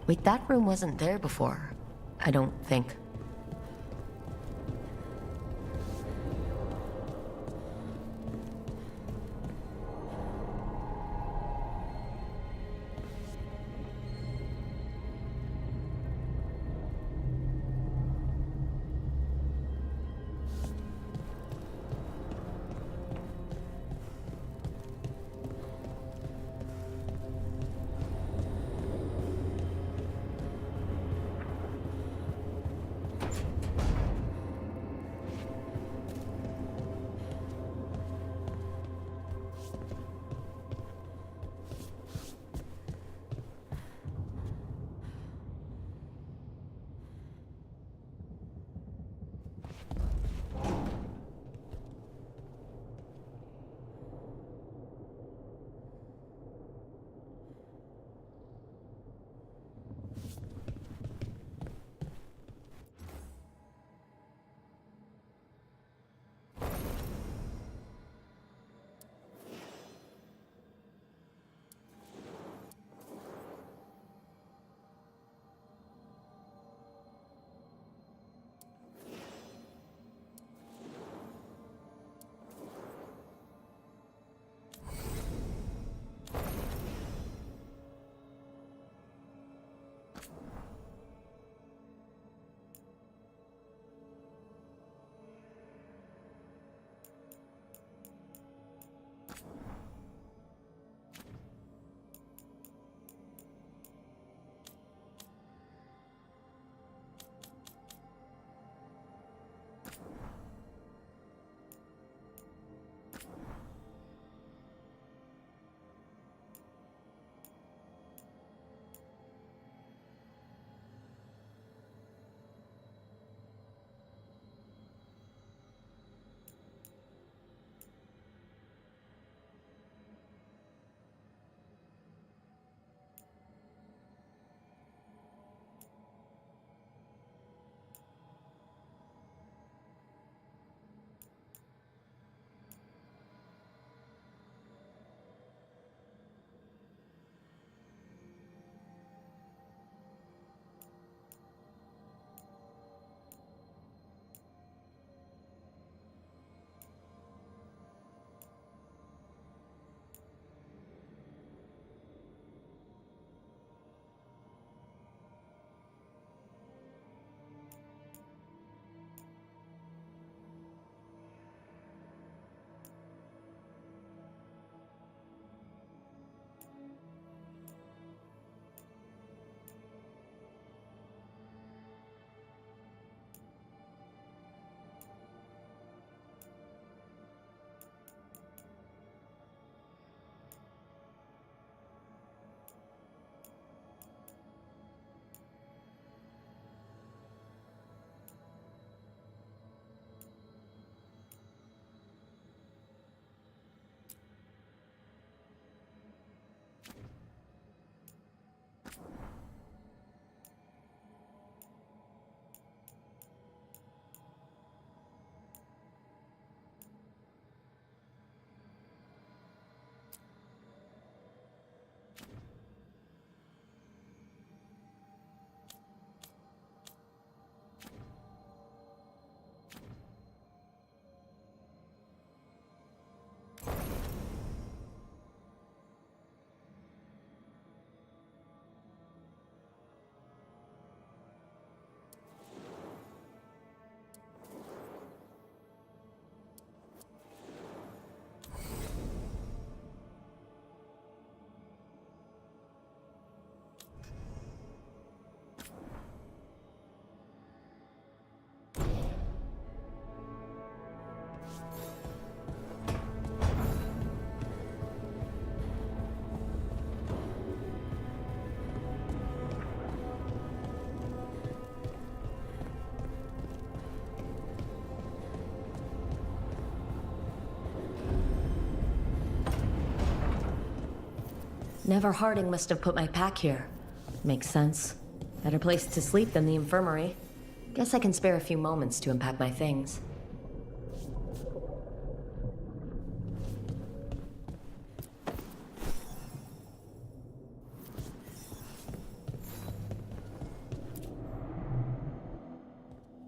Wait, that room wasn't there before. I don't think. Never Harding must have put my pack here. Makes sense. Better place to sleep than the infirmary. Guess I can spare a few moments to unpack my things.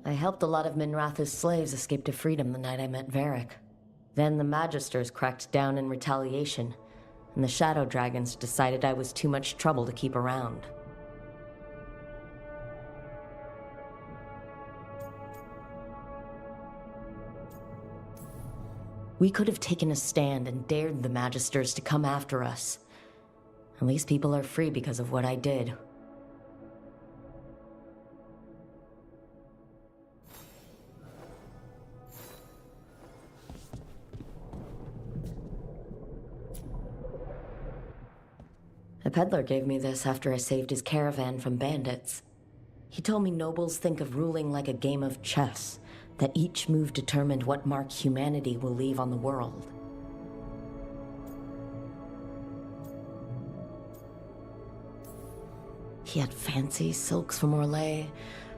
I helped a lot of Minratha's slaves escape to freedom the night I met Varric. Then the Magisters cracked down in retaliation, and the Shadow Dragons decided I was too much trouble to keep around. We could have taken a stand and dared the Magisters to come after us. At least people are free because of what I did. A peddler gave me this after I saved his caravan from bandits. He told me nobles think of ruling like a game of chess, that each move determined what mark humanity will leave on the world. He had fancy silks from Orlais,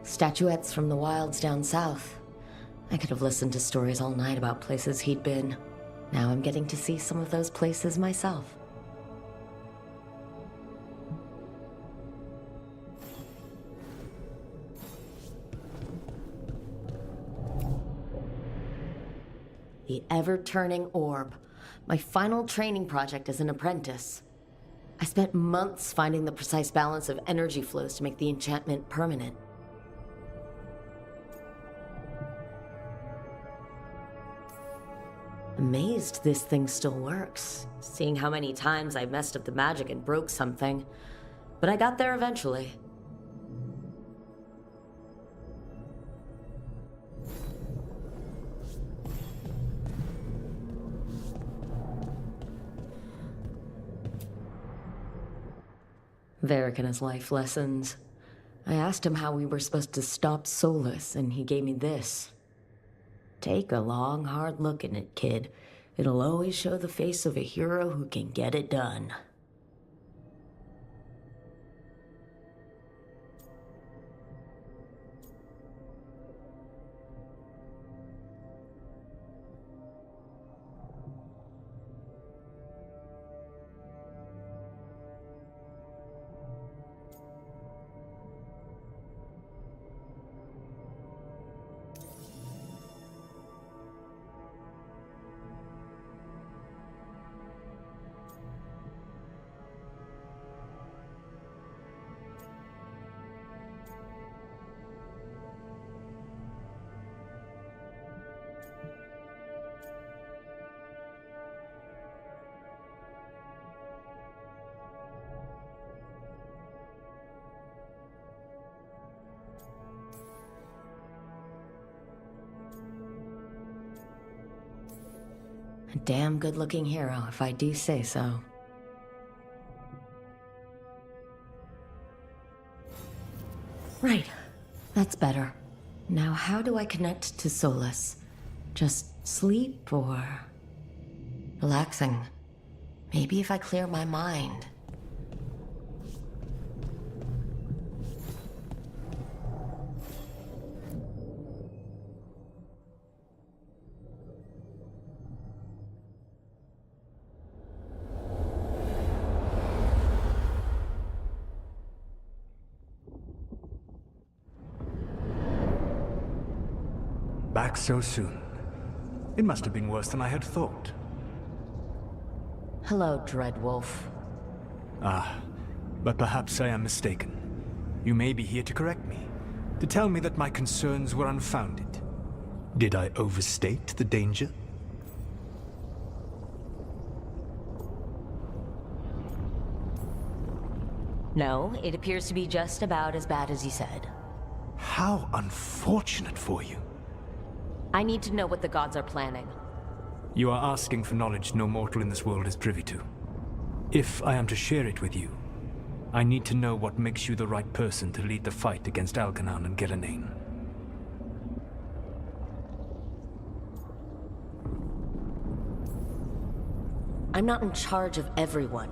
statuettes from the wilds down south. I could have listened to stories all night about places he'd been. Now I'm getting to see some of those places myself. The ever-turning orb. My final training project as an apprentice. I spent months finding the precise balance of energy flows to make the enchantment permanent. Amazed this thing still works, seeing how many times I messed up the magic and broke something. But I got there eventually. Varric and his life lessons. I asked him how we were supposed to stop Solus, and he gave me this. Take a long, hard look at it, kid. It'll always show the face of a hero who can get it done. A damn good-looking hero, if I do say so. Right. That's better. Now how do I connect to Solus? Just sleep or... relaxing? Maybe if I clear my mind. Back so soon. It must have been worse than I had thought. Hello, Dreadwolf. Ah, but perhaps I am mistaken. You may be here to correct me, to tell me that my concerns were unfounded. Did I overstate the danger? No, it appears to be just about as bad as you said. How unfortunate for you. I need to know what the gods are planning. You are asking for knowledge no mortal in this world is privy to. If I am to share it with you, I need to know what makes you the right person to lead the fight against Algernon and Gillenane. I'm not in charge of everyone.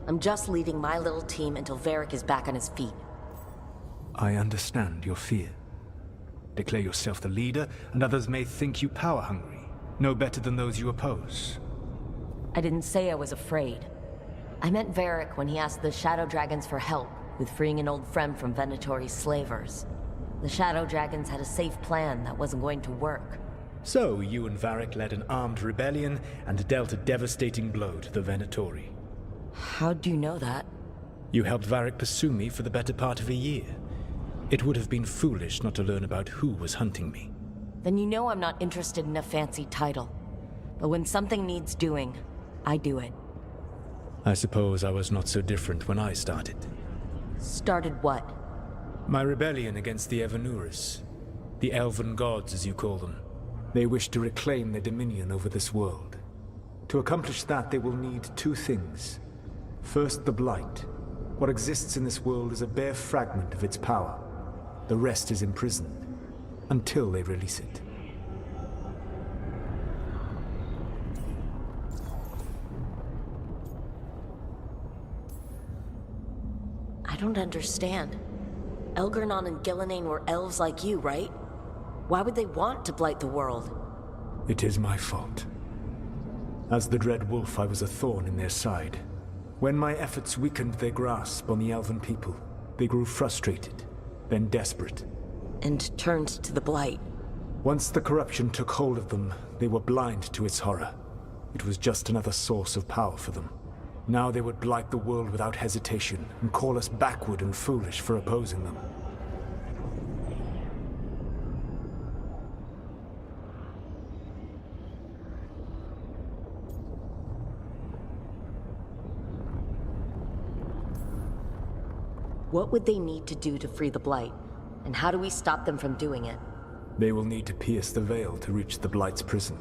I'm just leading my little team until Varric is back on his feet. I understand your fear. Declare yourself the leader, and others may think you power-hungry, no better than those you oppose. I didn't say I was afraid. I meant Varric when he asked the Shadow Dragons for help with freeing an old friend from Venatori's slavers. The Shadow Dragons had a safe plan that wasn't going to work. So, you and Varric led an armed rebellion and dealt a devastating blow to the Venatori. How'd you know that? You helped Varric pursue me for the better part of a year. It would have been foolish not to learn about who was hunting me. Then you know I'm not interested in a fancy title. But when something needs doing, I do it. I suppose I was not so different when I started. Started what? My rebellion against the Evanuris. The Elven Gods, as you call them. They wish to reclaim their dominion over this world. To accomplish that, they will need two things. First, the Blight. What exists in this world is a bare fragment of its power. The rest is imprisoned, until they release it. I don't understand. Elgar'nan and Gillenane were elves like you, right? Why would they want to blight the world? It is my fault. As the Dread Wolf, I was a thorn in their side. When my efforts weakened their grasp on the Elven people, they grew frustrated, then desperate. And turned to the Blight. Once the corruption took hold of them, they were blind to its horror. It was just another source of power for them. Now they would blight the world without hesitation, and call us backward and foolish for opposing them. What would they need to do to free the Blight? And how do we stop them from doing it? They will need to pierce the veil to reach the Blight's prison.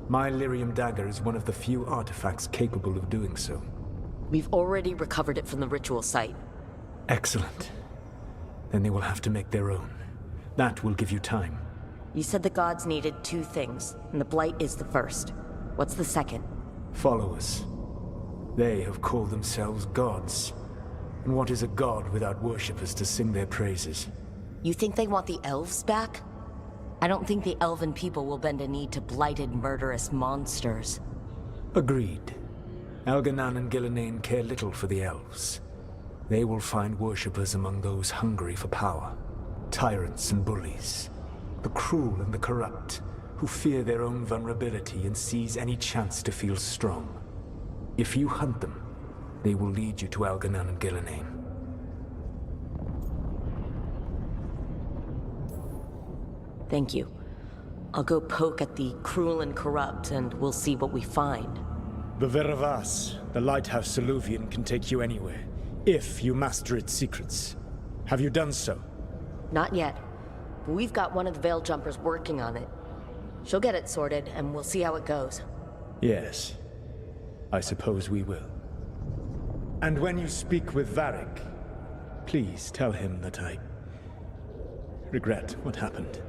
My Lyrium dagger is one of the few artifacts capable of doing so. We've already recovered it from the ritual site. Excellent. Then they will have to make their own. That will give you time. You said the gods needed two things, and the Blight is the first. What's the second? Followers. They have called themselves gods. And what is a god without worshippers to sing their praises? You think they want the elves back? I don't think the elven people will bend a knee to blighted, murderous monsters. Agreed. Elganan and Gillenane care little for the elves. They will find worshippers among those hungry for power. Tyrants and bullies. The cruel and the corrupt, who fear their own vulnerability and seize any chance to feel strong. If you hunt them, they will lead you to Elganan and Gillenane. Thank you. I'll go poke at the cruel and corrupt, and we'll see what we find. The Veravas, the lighthouse Soluvian, can take you anywhere, if you master its secrets. Have you done so? Not yet, but we've got one of the Veil Jumpers working on it. She'll get it sorted, and we'll see how it goes. Yes. I suppose we will. And when you speak with Varric, please tell him that I regret what happened.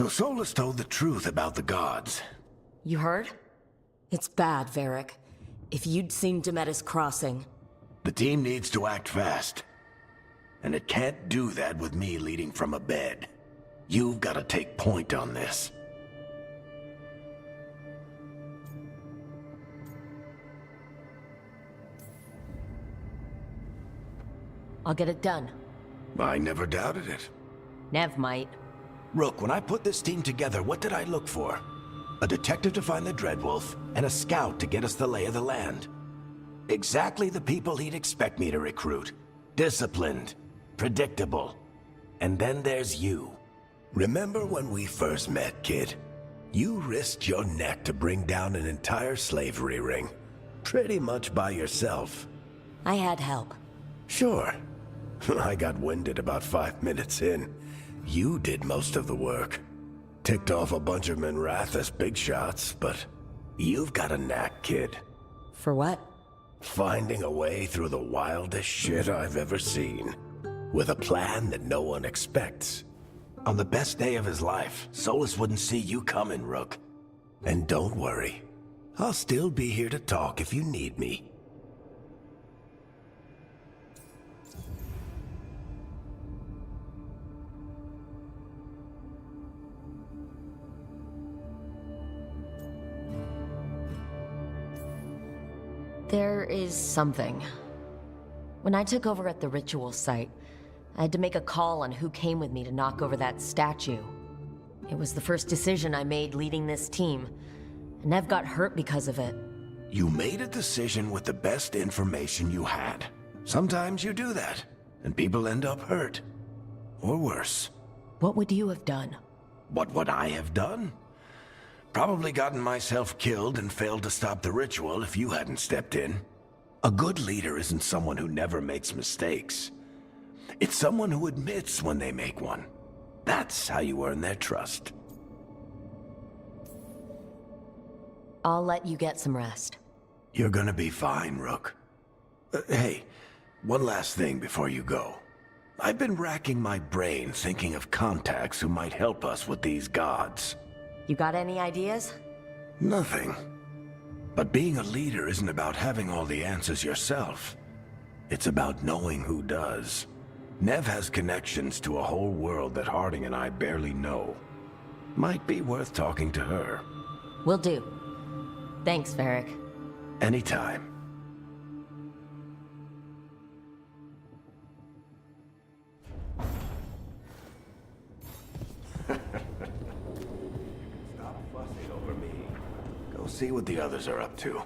So Solus told the truth about the gods. You heard? It's bad, Varric. If you'd seen Demetis crossing... The team needs to act fast. And it can't do that with me leading from a bed. You've got to take point on this. I'll get it done. I never doubted it. Nev might. Rook, when I put this team together, what did I look for? A detective to find the Dreadwolf, and a scout to get us the lay of the land. Exactly the people he'd expect me to recruit. Disciplined, predictable. And then there's you. Remember when we first met, kid? You risked your neck to bring down an entire slavery ring. Pretty much by yourself. I had help. Sure. I got winded about 5 minutes in. You did most of the work. Ticked off a bunch of Minrathous big shots, but you've got a knack, kid. For what? Finding a way through the wildest shit I've ever seen. With a plan that no one expects. On the best day of his life, Solus wouldn't see you coming, Rook. And don't worry. I'll still be here to talk if you need me. There is something. When I took over at the ritual site, I had to make a call on who came with me to knock over that statue. It was the first decision I made leading this team, and Nev got hurt because of it. You made a decision with the best information you had. Sometimes you do that, and people end up hurt. Or worse. What would you have done? What would I have done? Probably gotten myself killed and failed to stop the ritual if you hadn't stepped in. A good leader isn't someone who never makes mistakes. It's someone who admits when they make one. That's how you earn their trust. I'll let you get some rest. You're gonna be fine, Rook. Hey, one last thing before you go. I've been racking my brain thinking of contacts who might help us with these gods. You got any ideas? Nothing. But being a leader isn't about having all the answers yourself. It's about knowing who does. Nev has connections to a whole world that Harding and I barely know. Might be worth talking to her. Will do. Thanks, Varric. Anytime. Stop fussing over me. Go see what the others are up to.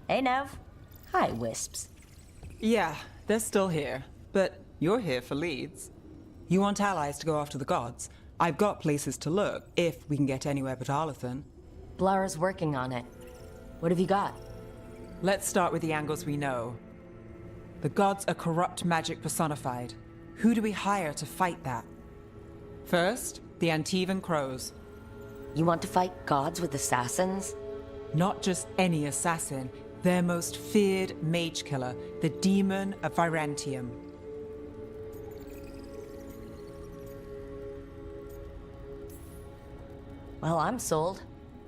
Hey, Nev. Hi, Wisps. Yeah, they're still here. But you're here for leads. You want allies to go after the gods? I've got places to look, if we can get anywhere but Arlathan. Blara's working on it. What have you got? Let's start with the angles we know. The gods are corrupt magic personified. Who do we hire to fight that? First, the Antivan Crows. You want to fight gods with assassins? Not just any assassin, their most feared mage killer, the Demon of Virantium. Well, I'm sold.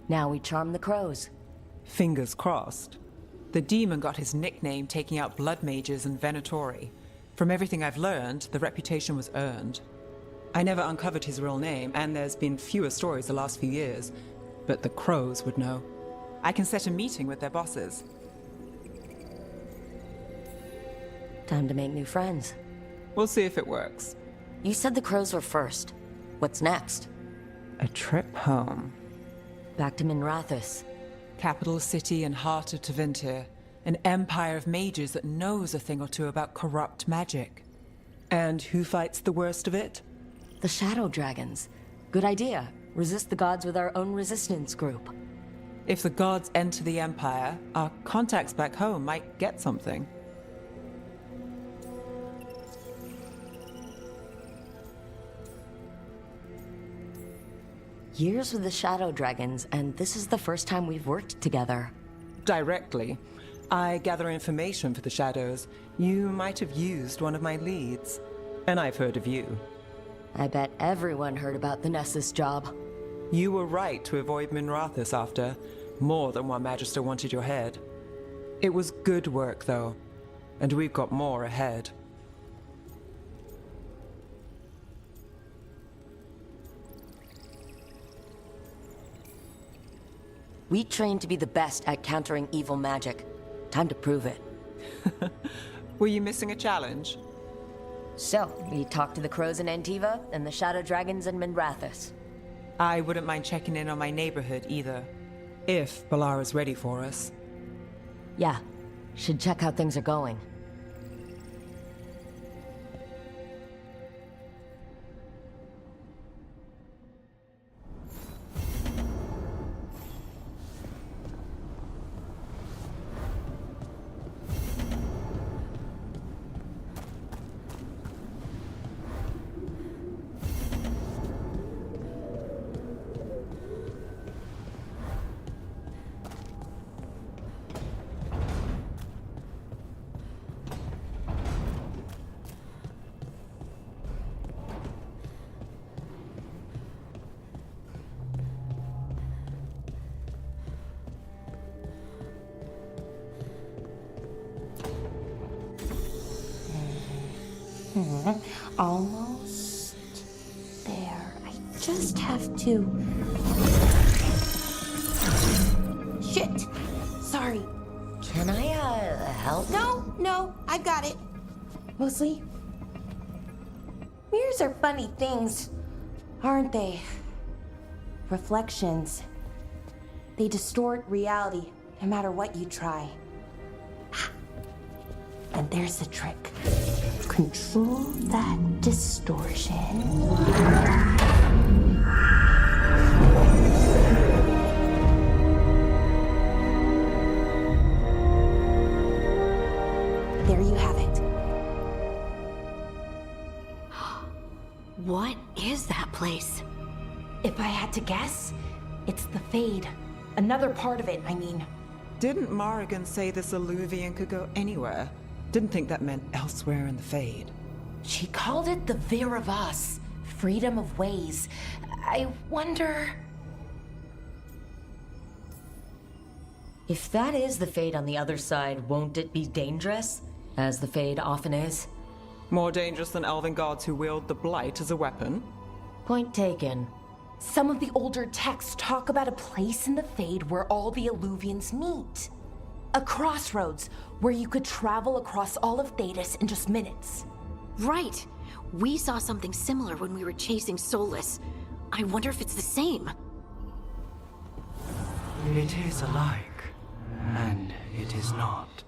Now we charm the crows. Fingers crossed. The demon got his nickname taking out blood mages and Venatori. From everything I've learned, the reputation was earned. I never uncovered his real name, and there's been fewer stories the last few years, but the crows would know. I can set a meeting with their bosses. Time to make new friends. We'll see if it works. You said the crows were first. What's next? A trip home. Back to Minrathous. Capital city and heart of Tevinter. An empire of mages that knows a thing or two about corrupt magic. And who fights the worst of it? The Shadow Dragons. Good idea. Resist the gods with our own resistance group. If the gods enter the empire, our contacts back home might get something. Years with the Shadow Dragons, and this is the first time we've worked together. Directly. I gather information for the Shadows. You might have used one of my leads. And I've heard of you. I bet everyone heard about the Nessus job. You were right to avoid Minrathous after. More than one Magister wanted your head. It was good work, though. And we've got more ahead. We trained to be the best at countering evil magic. Time to prove it. Were you missing a challenge? So, we talked to the crows in Antiva and the Shadow Dragons in Minrathous. I wouldn't mind checking in on my neighborhood either. If Balara's ready for us. Yeah, should check how things are going. Almost there. I just have to... Shit! Sorry. Can I, help? No, I've got it. Mostly, mirrors are funny things, aren't they? Reflections. They distort reality, no matter what you try. And there's the trick. Control that distortion. There you have it. What is that place? If I had to guess, it's the Fade. Another part of it, I mean. Didn't Morrigan say this Illuvian could go anywhere? Didn't think that meant elsewhere in the Fade. She called it the Vir of Us, freedom of ways. I wonder... If that is the Fade on the other side, won't it be dangerous? As the Fade often is. More dangerous than elven gods who wield the Blight as a weapon? Point taken. Some of the older texts talk about a place in the Fade where all the Illuvians meet. A crossroads where you could travel across all of Thedas in just minutes. Right. We saw something similar when we were chasing Solus. I wonder if it's the same. It is alike. And it is not.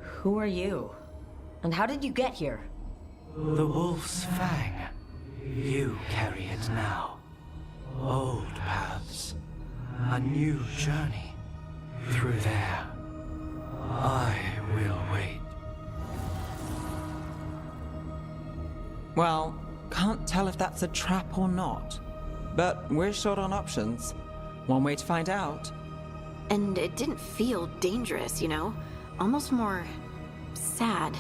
Who are you? And how did you get here? The wolf's fang. You carry it now. Old paths. A new journey. Through there. I will wait. Well, can't tell if that's a trap or not. But we're short on options. One way to find out. And it didn't feel dangerous, you know? Almost more sad.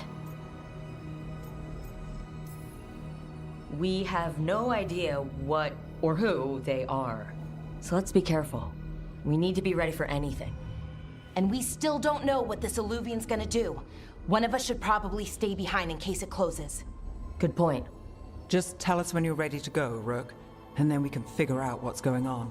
We have no idea what or who they are. So let's be careful. We need to be ready for anything. And we still don't know what this alluvian's gonna do. One of us should probably stay behind in case it closes. Good point. Just tell us when you're ready to go, Rook, and then we can figure out what's going on.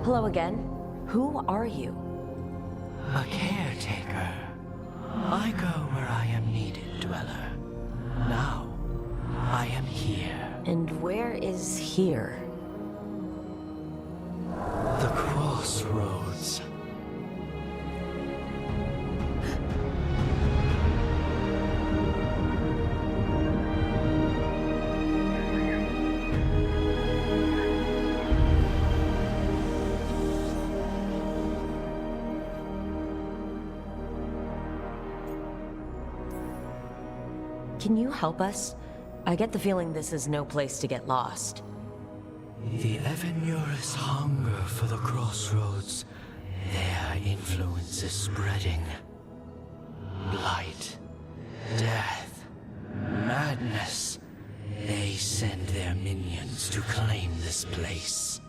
Hello again. Who are you? A caretaker. I go where I am needed, Dweller. Now, I am here. And where is here? The crossroads. Can you help us? I get the feeling this is no place to get lost. The Evanurus hunger for the crossroads. Their influence is spreading. Blight, death, madness. They send their minions to claim this place.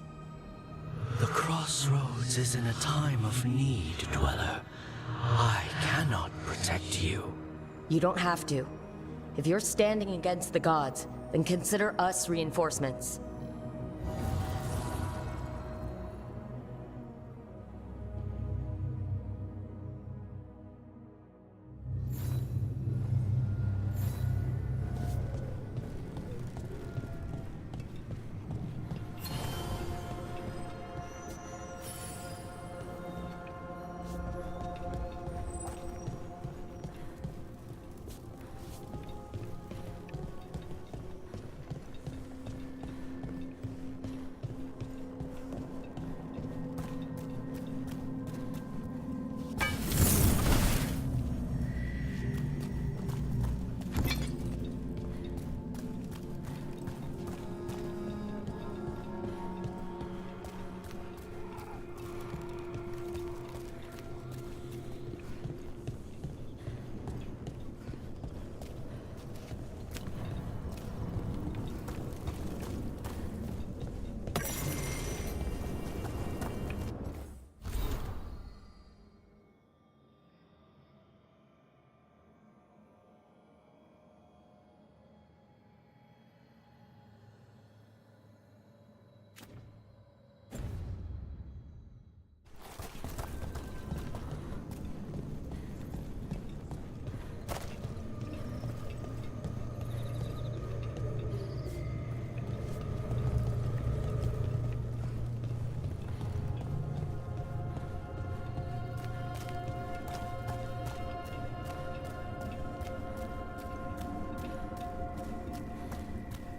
The crossroads is in a time of need, Dweller. I cannot protect you. You don't have to. If you're standing against the gods, then consider us reinforcements.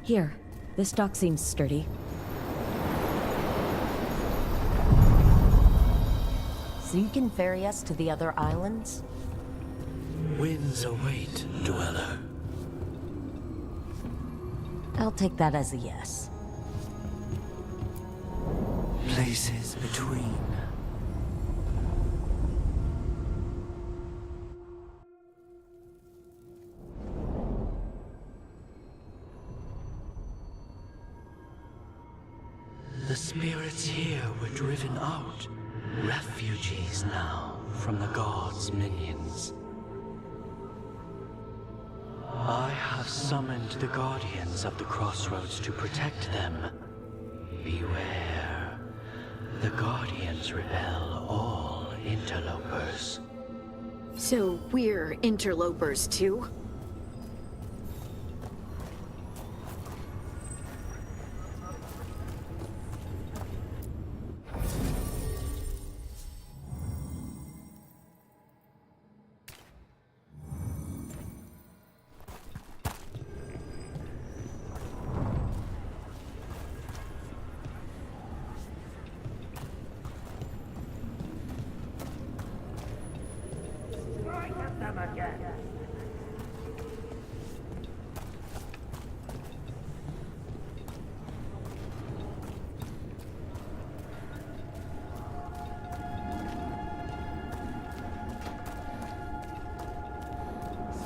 Here, this dock seems sturdy. So you can ferry us to the other islands? Winds await, dweller. I'll take that as a yes. Places between. The spirits here were driven out. Refugees now from the gods' minions. I have summoned the guardians of the crossroads to protect them. Beware. The guardians repel all interlopers. So we're interlopers too?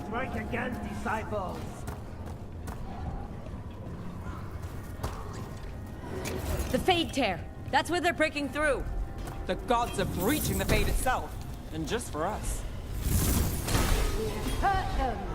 Strike again, disciples! The Fade Tear! That's where they're breaking through! The gods are breaching the Fade itself, and just for us. Hurt them!